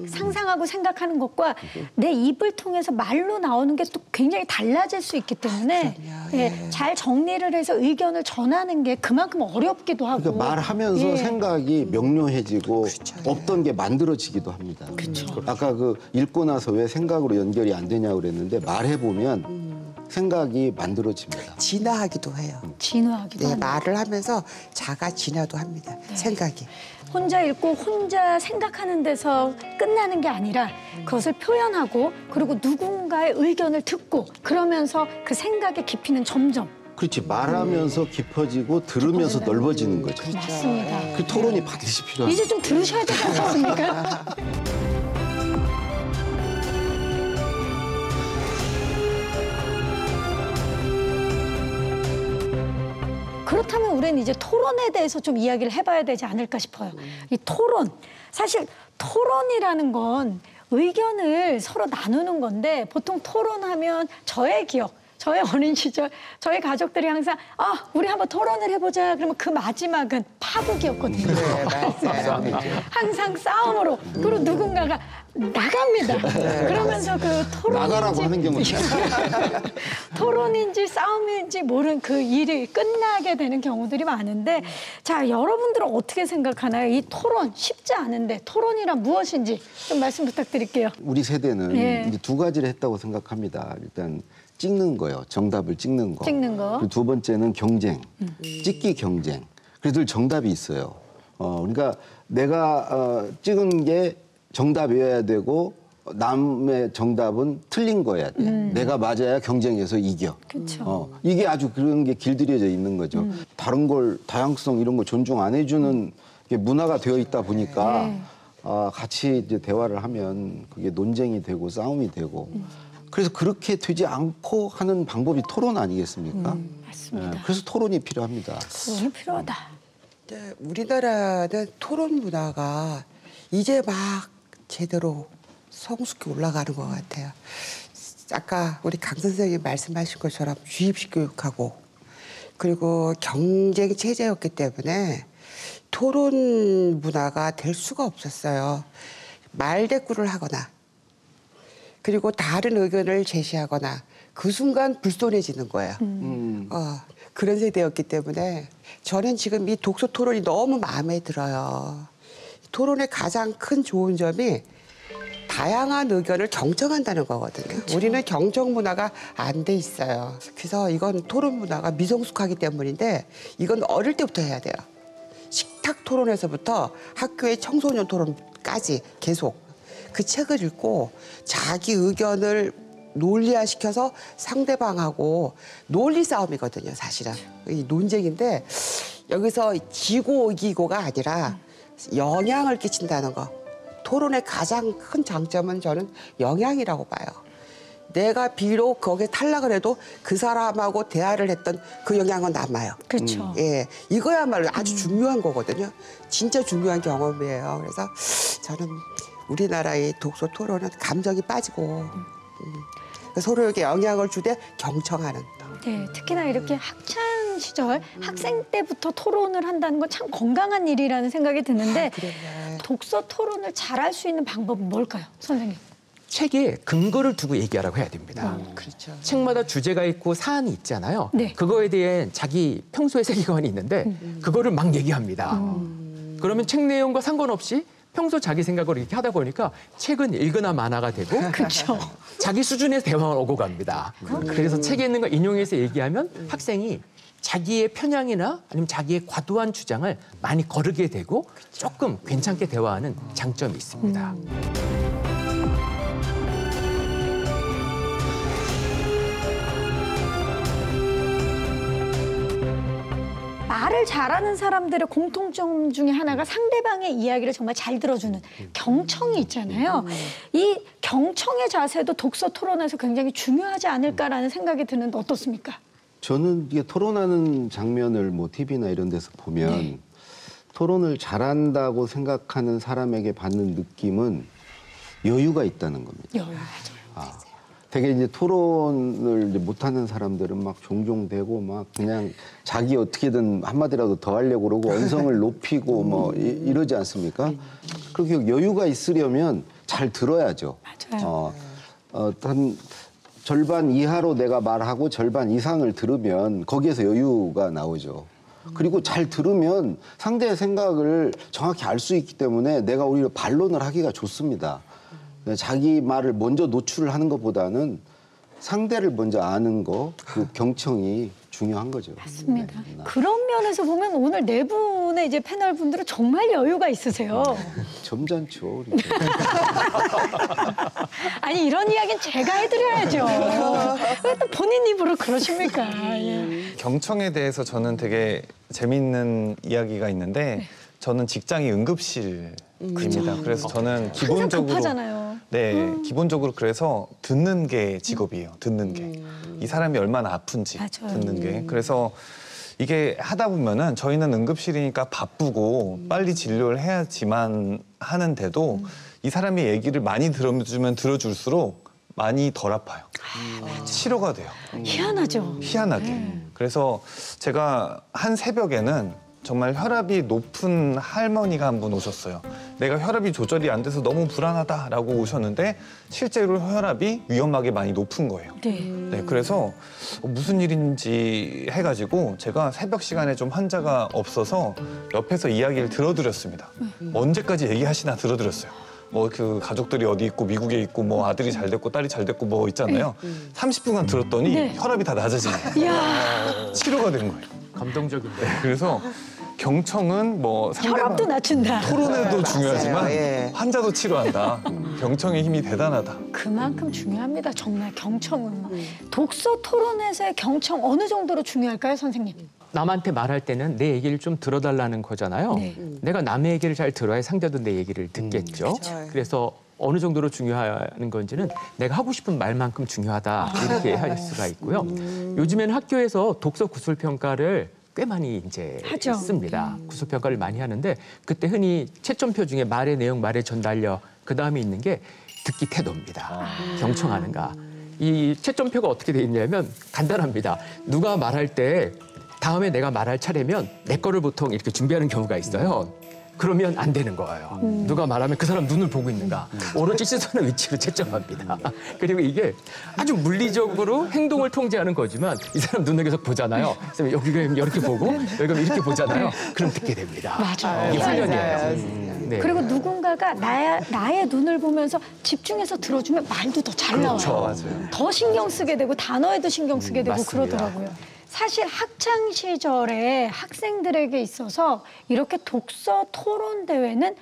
상상하고 생각하는 것과 내 입을 통해서 말로 나오는 게 또 굉장히 달라질 수 있기 때문에 예, 잘 정리를 해서 의견을 전하는 게 그만큼 어렵기도 하고. 그러니까 말하면서 예. 생각이 명료해지고 없던 게 만들어지기도 합니다. 아까 그 읽고 나서 왜 생각으로 연결이 안 되냐고 그랬는데 말해보면 생각이 만들어집니다. 진화하기도 해요. 진화하기도 네, 합니다. 말을 하면서 자가 진화도 합니다. 생각이. 혼자 읽고 혼자 생각하는 데서 끝나는 게 아니라 그것을 표현하고 그리고 누군가의 의견을 듣고 그러면서 그 생각의 깊이는 점점 그렇지. 말하면서 깊어지고 들으면서 넓어지는 거죠. 맞습니다. 그 토론이 반드시 필요합니다. 이제 좀 들으셔야 되지 않겠습니까? 그렇다면 우리는 이제 토론에 대해서 좀 이야기를 해봐야 되지 않을까 싶어요. 이 토론, 사실 토론이라는 건 의견을 서로 나누는 건데 보통 토론하면 저의 기억, 저의 어린 시절 저희 가족들이 항상 우리 한번 토론을 해보자 그러면 그 마지막은 파국이었거든요. 네, 맞아요. 항상 싸움으로 그리고 누군가가 나갑니다. 그러면서 그 나가라고 하는 경우도 토론인지 싸움인지 모르는 그 일이 끝나게 되는 경우들이 많은데 자 여러분들은 어떻게 생각하나요? 이 토론 쉽지 않은데 토론이란 무엇인지 좀 말씀 부탁드릴게요. 우리 세대는 예. 이제 두 가지를 했다고 생각합니다. 일단 찍는 거요. 정답을 찍는 거. 찍는 거. 그리고 두 번째는 경쟁. 찍기 경쟁. 그래서 늘 정답이 있어요. 그러니까 내가 찍은 게 정답이어야 되고 남의 정답은 틀린 거여야 돼. 내가 맞아야 경쟁에서 이겨. 그렇죠. 이게 아주 그런 게 길들여져 있는 거죠. 다른 걸 다양성 이런 거 존중 안 해주는 게 문화가 되어 있다 보니까 같이 이제 대화를 하면 그게 논쟁이 되고 싸움이 되고 그래서 그렇게 되지 않고 하는 방법이 토론 아니겠습니까? 맞습니다. 그래서 토론이 필요합니다. 토론이 필요하다. 우리나라는 토론 문화가 이제 막 제대로 성숙히 올라가는 것 같아요. 아까 우리 강 선생님이 말씀하신 것처럼 주입식 교육하고 그리고 경쟁 체제였기 때문에 토론 문화가 될 수가 없었어요. 말대꾸를 하거나 그리고 다른 의견을 제시하거나 그 순간 불손해지는 거예요. 그런 세대였기 때문에 저는 지금 이 독서 토론이 너무 마음에 들어요. 토론의 가장 큰 좋은 점이 다양한 의견을 경청한다는 거거든요. 그쵸. 우리는 경청 문화가 안 돼 있어요. 그래서 이건 토론 문화가 미성숙하기 때문인데 이건 어릴 때부터 해야 돼요. 식탁 토론에서부터 학교의 청소년 토론까지 계속 그 책을 읽고 자기 의견을 논리화시켜서 상대방하고 논리 싸움이거든요, 사실은. 이 논쟁인데 여기서 지고 이기고가 아니라 영향을 끼친다는 거. 토론의 가장 큰 장점은 저는 영향이라고 봐요. 내가 비록 거기에 탈락을 해도 그 사람하고 대화를 했던 그 영향은 남아요. 그렇죠. 예, 이거야말로 아주 중요한 거거든요. 진짜 중요한 경험이에요. 그래서 저는 우리나라의 독서 토론은 감정이 빠지고 서로에게 영향을 주되 경청하는. 네, 특히나 이렇게 학창 시절 학생 때부터 토론을 한다는 건 참 건강한 일이라는 생각이 드는데 독서 토론을 잘할 수 있는 방법은 뭘까요, 선생님? 책에 근거를 두고 얘기하라고 해야 됩니다. 그렇죠. 책마다 주제가 있고 사안이 있잖아요. 네. 그거에 대해 자기 평소의 세계관이 있는데 그거를 막 얘기합니다. 그러면 책 내용과 상관없이 평소 자기 생각으로 이렇게 하다 보니까 책은 읽으나 마나가 되고 그렇죠. 자기 수준의 대화가 오고 갑니다. 그래서 책에 있는 거 인용해서 얘기하면 학생이 자기의 편향이나 아니면 자기의 과도한 주장을 많이 거르게 되고 조금 괜찮게 대화하는 장점이 있습니다. 말을 잘하는 사람들의 공통점 중에 하나가 상대방의 이야기를 정말 잘 들어주는 경청이 있잖아요. 이 경청의 자세도 독서 토론에서 굉장히 중요하지 않을까라는 생각이 드는데 어떻습니까? 저는 이게 토론하는 장면을 뭐 TV나 이런 데서 보면 토론을 잘한다고 생각하는 사람에게 받는 느낌은 여유가 있다는 겁니다. 여유. 되게 이제 토론을 이제 못하는 사람들은 막 종종대고 막 그냥 자기 어떻게든 한마디라도 더 하려고 그러고 언성을 높이고 뭐 이러지 않습니까? 그렇게 여유가 있으려면 잘 들어야죠. 맞아요. 한 절반 이하로 내가 말하고 절반 이상을 들으면 거기에서 여유가 나오죠. 그리고 잘 들으면 상대의 생각을 정확히 알 수 있기 때문에 내가 오히려 반론을 하기가 좋습니다. 자기 말을 먼저 노출을 하는 것보다는 상대를 먼저 아는 거, 그 경청이 중요한 거죠. 맞습니다. 그런 면에서 보면 오늘 네 분의 이제 패널 분들은 정말 여유가 있으세요. 점잖죠. 아니 이런 이야기는 제가 해드려야죠. 왜 또 본인 입으로 그러십니까? 예. 경청에 대해서 저는 되게 재밌는 이야기가 있는데 저는 직장이 응급실입니다. 그래서 저는 기본적으로 급하잖아요. 네, 기본적으로 그래서 듣는 게 직업이에요. 듣는 게. 이 사람이 얼마나 아픈지 맞아요. 듣는 게. 그래서 이게 하다 보면은 저희는 응급실이니까 바쁘고 빨리 진료를 해야지만 하는데도 이 사람의 얘기를 많이 들어주면 들어줄수록 많이 덜 아파요. 치료가 돼요. 희한하죠. 희한하게. 그래서 제가 한 새벽에는 정말 혈압이 높은 할머니가 한 분 오셨어요. 내가 혈압이 조절이 안 돼서 너무 불안하다라고 오셨는데 실제로 혈압이 위험하게 많이 높은 거예요. 네, 그래서 무슨 일인지 해가지고 제가 새벽 시간에 좀 환자가 없어서 옆에서 이야기를 들어드렸습니다. 언제까지 얘기하시나 들어드렸어요. 뭐 그 가족들이 어디 있고 미국에 있고 뭐 아들이 잘 됐고 딸이 잘 됐고 뭐 있잖아요. 30분간 들었더니 네. 혈압이 다 낮아지는 거예요. 치료가 된 거예요. 감동적인데. 네, 그래서 경청은 뭐 혈압도 낮춘다. 토론에도 네, 중요하지만 맞아요. 예. 환자도 치료한다. 경청의 힘이 대단하다. 그만큼 중요합니다. 정말 경청은. 독서 토론에서의 경청 어느 정도로 중요할까요, 선생님? 남한테 말할 때는 내 얘기를 좀 들어달라는 거잖아요. 네. 내가 남의 얘기를 잘 들어야 상대도 내 얘기를 듣겠죠. 그래서 어느 정도로 중요한 건지는 내가 하고 싶은 말만큼 중요하다 이렇게 할 수가 있고요. 요즘에는 학교에서 독서 구술 평가를 꽤 많이 이제 하죠. 씁니다. 구술 평가를 많이 하는데 그때 흔히 채점표 중에 말의 내용, 말의 전달력 그 다음에 있는 게 듣기 태도입니다. 경청하는가. 이 채점표가 어떻게 돼 있냐면 간단합니다. 누가 말할 때 다음에 내가 말할 차례면 내 거를 보통 이렇게 준비하는 경우가 있어요. 그러면 안 되는 거예요. 누가 말하면 그 사람 눈을 보고 있는가. 오로지 시선의 위치로 채점합니다. 그리고 이게 아주 물리적으로 행동을 통제하는 거지만 이 사람 눈을 계속 보잖아요. 그래서 여기가 이렇게 보고 여기가 이렇게 보잖아요. 그럼 듣게 됩니다. 맞아요. 이게 훈련이에요. 맞아요. 네. 그리고 누군가가 나의 눈을 보면서 집중해서 들어주면 말도 더 잘 그렇죠. 나와요. 맞아요. 더 신경 쓰게 되고 단어에도 신경 쓰게 되고 맞습니다. 그러더라고요. 사실 학창 시절에 학생들에게 있어서 이렇게 독서 토론 대회는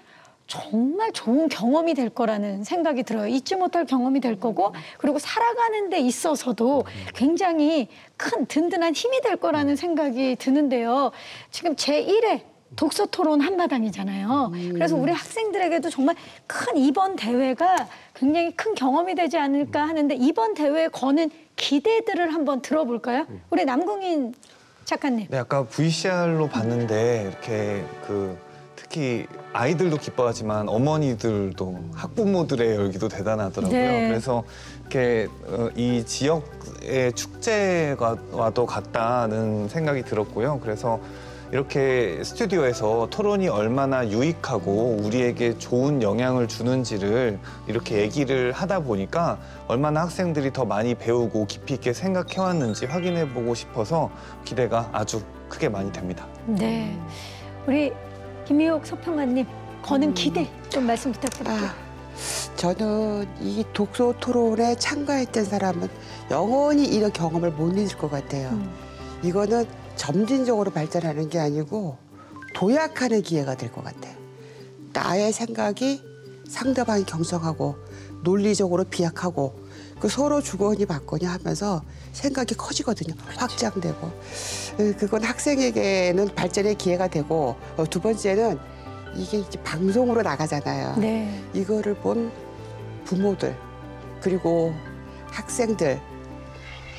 정말 좋은 경험이 될 거라는 생각이 들어요. 잊지 못할 경험이 될 거고 그리고 살아가는 데 있어서도 굉장히 큰 든든한 힘이 될 거라는 생각이 드는데요. 지금 제1회 독서 토론 한마당이잖아요. 그래서 우리 학생들에게도 정말 큰 이번 대회가 굉장히 큰 경험이 되지 않을까 하는데 이번 대회에 거는 기대들을 한번 들어볼까요? 우리 남궁인 작가님. 네, 아까 VCR로 봤는데 이렇게 특히 아이들도 기뻐하지만 어머니들도 학부모들의 열기도 대단하더라고요. 네. 그래서 이렇게 이 지역의 축제와도 같다는 생각이 들었고요. 그래서 이렇게 스튜디오에서 토론이 얼마나 유익하고 우리에게 좋은 영향을 주는지를 이렇게 얘기를 하다 보니까 얼마나 학생들이 더 많이 배우고 깊이 있게 생각해왔는지 확인해보고 싶어서 기대가 아주 크게 많이 됩니다. 네, 우리 김희옥 서평가님 거는 기대 좀 말씀 부탁드릴게요. 저는 이 독서 토론에 참가했던 사람은 영원히 이런 경험을 못 잊을 것 같아요. 이거는 점진적으로 발전하는 게 아니고 도약하는 기회가 될 것 같아요. 나의 생각이 상대방이 경청하고 논리적으로 비약하고 그 서로 주거니 받거니 하면서 생각이 커지거든요. 확장되고. 그건 학생에게는 발전의 기회가 되고 두 번째는 이게 이제 방송으로 나가잖아요. 네. 이거를 본 부모들 그리고 학생들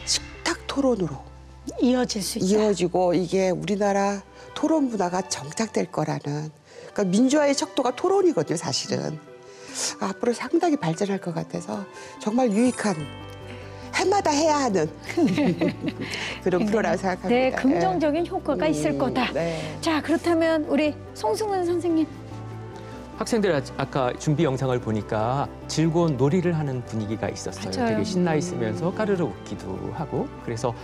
식탁 토론으로 이어질 수 있다. 이어지고 이게 우리나라 토론 문화가 정착될 거라는 그러니까 민주화의 척도가 토론이거든요, 사실은. 앞으로 상당히 발전할 것 같아서 정말 유익한 해마다 해야 하는 그런 프로라고 생각합니다. 네, 긍정적인 효과가 있을 거다. 네. 자, 그렇다면 우리 송승은 선생님. 학생들 아까 준비 영상을 보니까 즐거운 놀이를 하는 분위기가 있었어요. 맞아요. 되게 신나 있으면서 까르르 웃기도 하고 그래서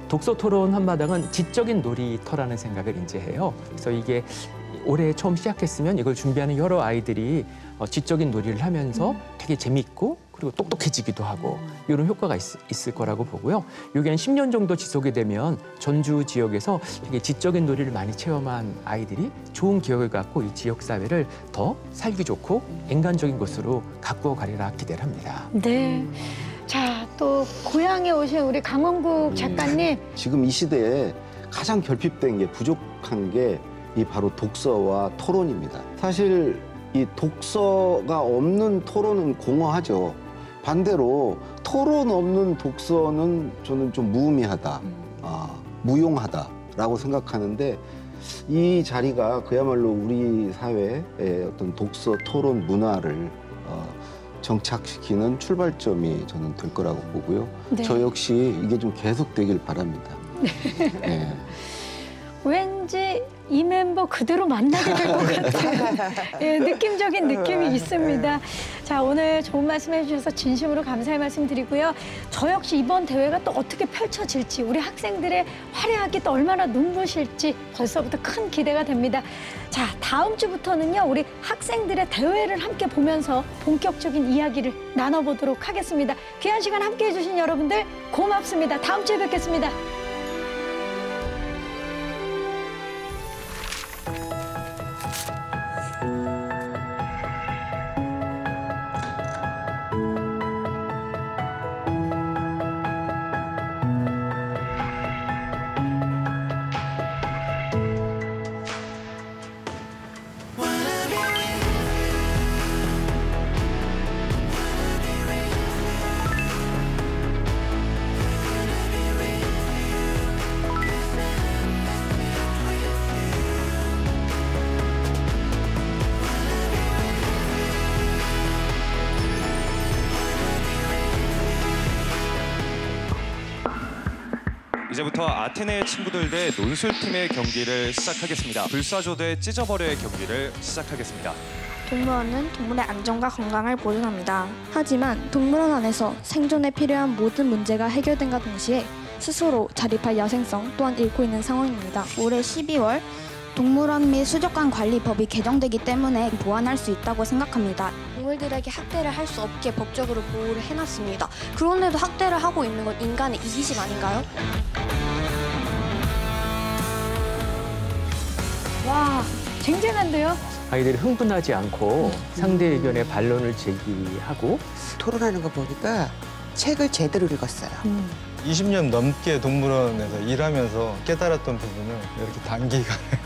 독서 토론 한마당은 지적인 놀이터라는 생각을 이제 해요. 그래서 이게 올해 처음 시작했으면 이걸 준비하는 여러 아이들이 지적인 놀이를 하면서 되게 재밌고 그리고 똑똑해지기도 하고 이런 효과가 있을 거라고 보고요. 이게 한 10년 정도 지속이 되면 전주 지역에서 되게 지적인 놀이를 많이 체험한 아이들이 좋은 기억을 갖고 이 지역 사회를 더 살기 좋고 인간적인 곳으로 갖고 가리라 기대를 합니다. 네. 자, 또 고향에 오신 우리 강원국 작가님. 지금 이 시대에 가장 결핍된 게 부족한 게 이 바로 독서와 토론입니다. 사실 이 독서가 없는 토론은 공허하죠. 반대로 토론 없는 독서는 저는 좀 무의미하다, 무용하다 라고 생각하는데 이 자리가 그야말로 우리 사회의 어떤 독서 토론 문화를 정착시키는 출발점이 저는 될 거라고 보고요. 네. 저 역시 이게 좀 계속되길 바랍니다. 네. 왠지 이 멤버 그대로 만나게 될 것 같은 예, 느낌적인 느낌이 있습니다. 자, 오늘 좋은 말씀 해주셔서 진심으로 감사의 말씀 드리고요. 저 역시 이번 대회가 또 어떻게 펼쳐질지, 우리 학생들의 활약이 또 얼마나 눈부실지 벌써부터 큰 기대가 됩니다. 자, 다음 주부터는요, 우리 학생들의 대회를 함께 보면서 본격적인 이야기를 나눠보도록 하겠습니다. 귀한 시간 함께 해주신 여러분들 고맙습니다. 다음 주에 뵙겠습니다. 이제부터 아테네 친구들 대 논술팀의 경기를 시작하겠습니다. 불사조 대 찢어버려의 경기를 시작하겠습니다. 동물원은 동물의 안전과 건강을 보존합니다. 하지만 동물원 안에서 생존에 필요한 모든 문제가 해결된과 동시에 스스로 자립할 야생성 또한 잃고 있는 상황입니다. 올해 12월 동물원 및 수족관 관리법이 개정되기 때문에 보완할 수 있다고 생각합니다. 동물들에게 학대를 할 수 없게 법적으로 보호를 해놨습니다. 그런데도 학대를 하고 있는 건 인간의 이기심 아닌가요? 와, 쟁쟁한데요? 아이들이 흥분하지 않고 상대 의견에 반론을 제기하고 토론하는 거 보니까 책을 제대로 읽었어요. 20년 넘게 동물원에서 일하면서 깨달았던 부분을 이렇게 단기간에